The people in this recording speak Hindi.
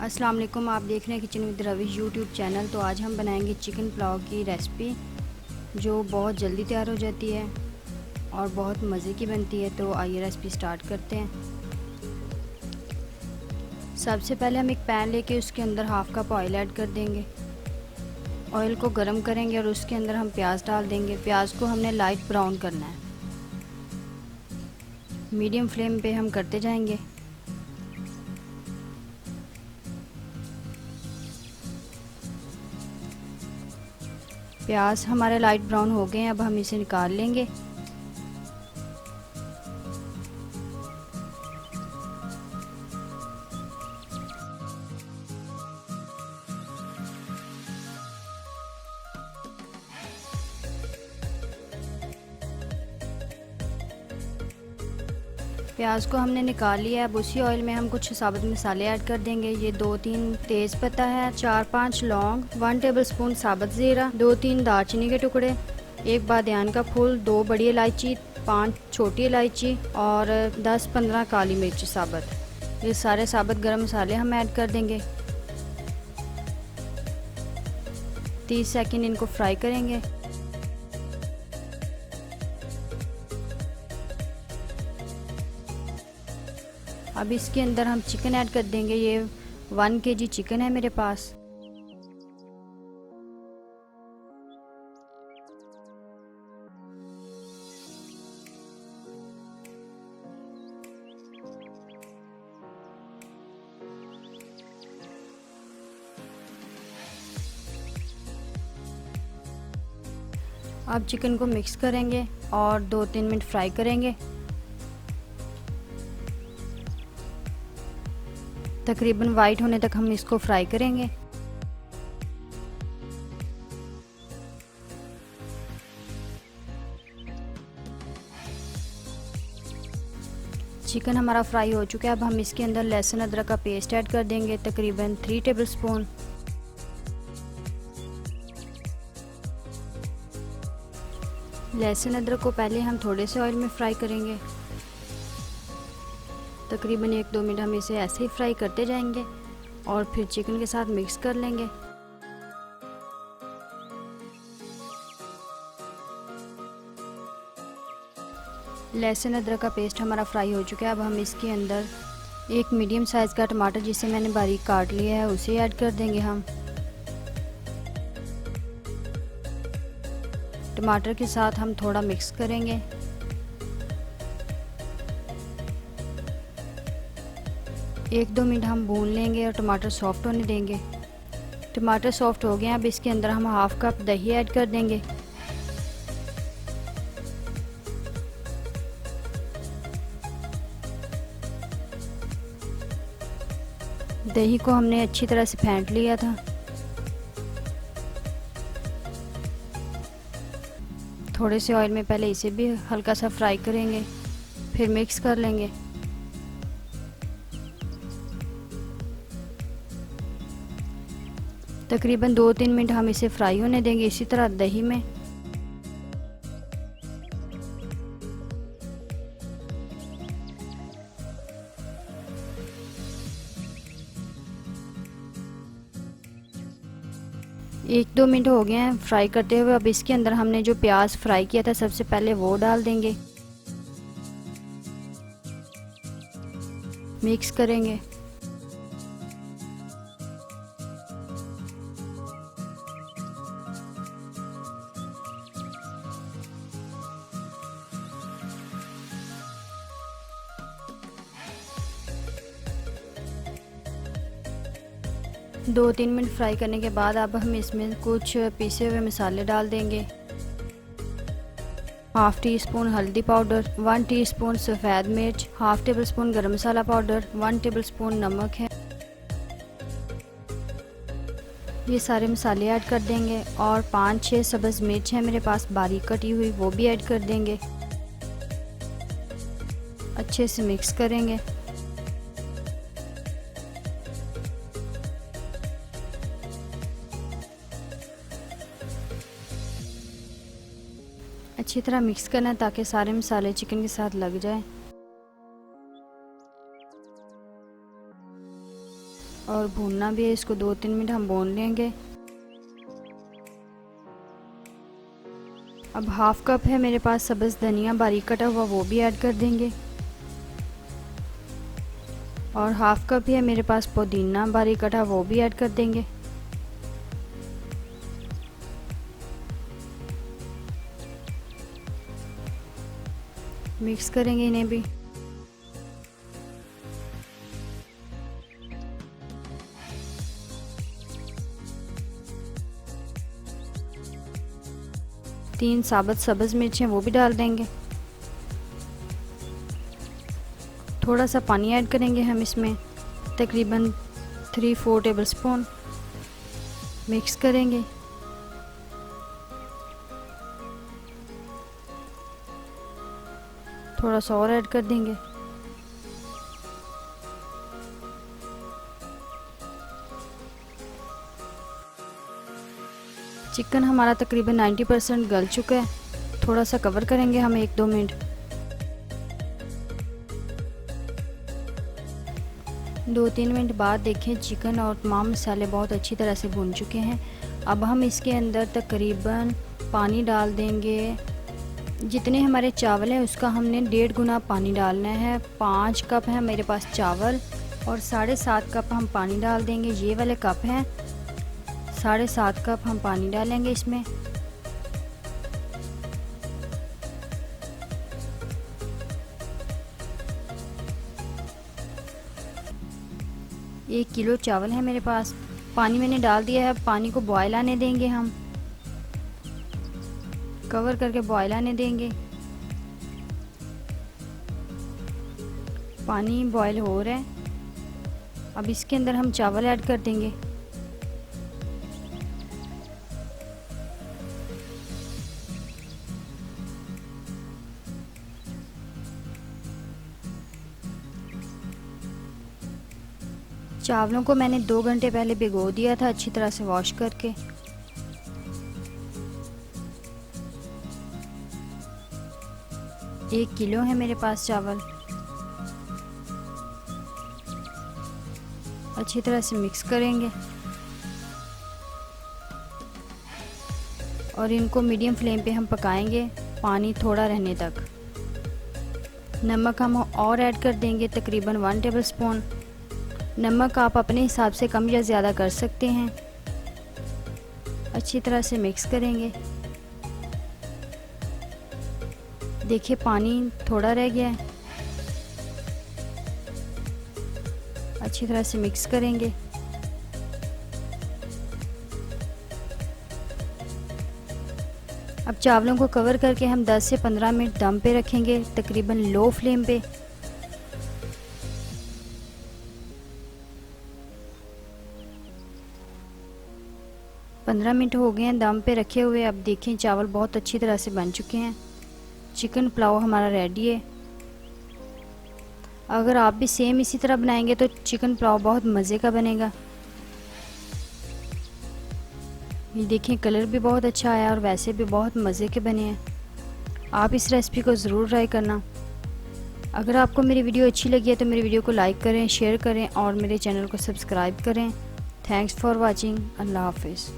अस्सलाम वालेकुम। आप देख रहे हैं kitchen with Ravish YouTube channel. तो आज हम बनाएंगे चिकन पुलाव की रेसिपी जो बहुत जल्दी तैयार हो जाती है और बहुत मज़े की बनती है। तो आइए रेसिपी स्टार्ट करते हैं। सबसे पहले हम एक पैन लेके उसके अंदर हाफ़ कप ऑयल ऐड कर देंगे। ऑयल को गर्म करेंगे और उसके अंदर हम प्याज डाल देंगे। प्याज को हमने लाइट ब्राउन करना है, मीडियम फ्लेम पे हम करते जाएंगे। प्याज हमारे लाइट ब्राउन हो गए हैं, अब हम इसे निकाल लेंगे। प्याज को हमने निकाल लिया है। अब उसी ऑयल में हम कुछ साबुत मसाले ऐड कर देंगे। ये 2-3 तेज़ पत्ता है, 4-5 लौंग, 1 टेबलस्पून साबुत ज़ीरा, 2-3 दालचीनी के टुकड़े, 1 बादियान का फूल, 2 बड़ी इलायची, 5 छोटी इलायची और 10-15 काली मिर्च साबुत। ये सारे साबुत गरम मसाले हम ऐड कर देंगे। 30 सेकंड इनको फ्राई करेंगे। अब इसके अंदर हम चिकन ऐड कर देंगे। ये 1 kg चिकन है मेरे पास। अब चिकन को मिक्स करेंगे और 2-3 मिनट फ्राई करेंगे। तकरीबन वाइट होने तक हम इसको फ्राई करेंगे। चिकन हमारा फ्राई हो चुका है। अब हम इसके अंदर लहसुन अदरक का पेस्ट ऐड कर देंगे, तकरीबन 3 टेबलस्पून। लहसुन अदरक को पहले हम थोड़े से ऑयल में फ्राई करेंगे। तकरीबन 1-2 मिनट हम इसे ऐसे ही फ्राई करते जाएंगे और फिर चिकन के साथ मिक्स कर लेंगे। लहसुन अदरक का पेस्ट हमारा फ्राई हो चुका है। अब हम इसके अंदर एक मीडियम साइज़ का टमाटर जिसे मैंने बारीक काट लिया है उसे ऐड कर देंगे हम। टमाटर के साथ हम थोड़ा मिक्स करेंगे। एक 2 मिनट हम भून लेंगे और टमाटर सॉफ्ट होने देंगे। टमाटर सॉफ्ट हो गए हैं। अब इसके अंदर हम हाफ़ कप दही ऐड कर देंगे। दही को हमने अच्छी तरह से फेंट लिया था। थोड़े से ऑयल में पहले इसे भी हल्का सा फ्राई करेंगे, फिर मिक्स कर लेंगे। तकरीबन 2-3 मिनट हम इसे फ्राई होने देंगे इसी तरह दही में। एक 2 मिनट हो गए हैं फ्राई करते हुए। अब इसके अंदर हमने जो प्याज फ्राई किया था सबसे पहले वो डाल देंगे, मिक्स करेंगे। दो 3 मिनट फ्राई करने के बाद अब हम इसमें कुछ पीसे हुए मसाले डाल देंगे। हाफ़ टी स्पून हल्दी पाउडर, 1 टीस्पून सफ़ेद मिर्च, हाफ़ टेबल स्पून गरम मसाला पाउडर, 1 टेबल स्पून नमक है। ये सारे मसाले ऐड कर देंगे और 5-6 सब्ज़ मिर्च है मेरे पास बारीक कटी हुई, वो भी ऐड कर देंगे। अच्छे से मिक्स करेंगे। अच्छी तरह मिक्स करना है ताकि सारे मसाले चिकन के साथ लग जाए। और भूनना भी है इसको, 2-3 मिनट हम भून लेंगे। अब हाफ कप है मेरे पास सब्ज़ धनिया बारीक कटा हुआ, वो भी ऐड कर देंगे। और हाफ कप है मेरे पास पुदीना बारीक कटा, वो भी ऐड कर देंगे। मिक्स करेंगे इन्हें भी। तीन साबुत सब्ज़ मिर्चें वो भी डाल देंगे। थोड़ा सा पानी ऐड करेंगे हम इसमें, तकरीबन 3-4 टेबलस्पून। मिक्स करेंगे। थोड़ा सा और ऐड कर देंगे। चिकन हमारा तकरीबन 90% गल चुका है। थोड़ा सा कवर करेंगे हम 1-2 मिनट। 2-3 मिनट बाद देखें चिकन और तमाम मसाले बहुत अच्छी तरह से भून चुके हैं। अब हम इसके अंदर तकरीबन पानी डाल देंगे। जितने हमारे चावल हैं उसका हमने 1.5 गुना पानी डालना है। 5 कप है मेरे पास चावल और 7.5 कप हम पानी डाल देंगे। ये वाले कप हैं, 7.5 कप हम पानी डालेंगे इसमें। एक किलो चावल है मेरे पास। पानी मैंने डाल दिया है। पानी को बॉयल आने देंगे हम, कवर करके बॉयल आने देंगे। पानी बॉयल हो रहा है। अब इसके अंदर हम चावल ऐड कर देंगे। चावलों को मैंने 2 घंटे पहले भिगो दिया था अच्छी तरह से वॉश करके। एक किलो है मेरे पास चावल। अच्छी तरह से मिक्स करेंगे और इनको मीडियम फ्लेम पे हम पकाएंगे पानी थोड़ा रहने तक। नमक हम और ऐड कर देंगे तकरीबन 1 टेबलस्पून। नमक आप अपने हिसाब से कम या ज़्यादा कर सकते हैं। अच्छी तरह से मिक्स करेंगे। देखिए पानी थोड़ा रह गया है। अच्छी तरह से मिक्स करेंगे। अब चावलों को कवर करके हम 10 से 15 मिनट दम पे रखेंगे तकरीबन लो फ्लेम पे। पंद्रह मिनट हो गए हैं दम पे रखे हुए। अब देखें चावल बहुत अच्छी तरह से बन चुके हैं। चिकन पुलाव हमारा रेडी है। अगर आप भी सेम इसी तरह बनाएंगे तो चिकन पुलाव बहुत मज़े का बनेगा। ये देखें कलर भी बहुत अच्छा आया और वैसे भी बहुत मज़े के बने हैं। आप इस रेसिपी को ज़रूर ट्राई करना। अगर आपको मेरी वीडियो अच्छी लगी है तो मेरी वीडियो को लाइक करें, शेयर करें और मेरे चैनल को सब्सक्राइब करें। Thanks for watching. अल्लाह हाफिज़।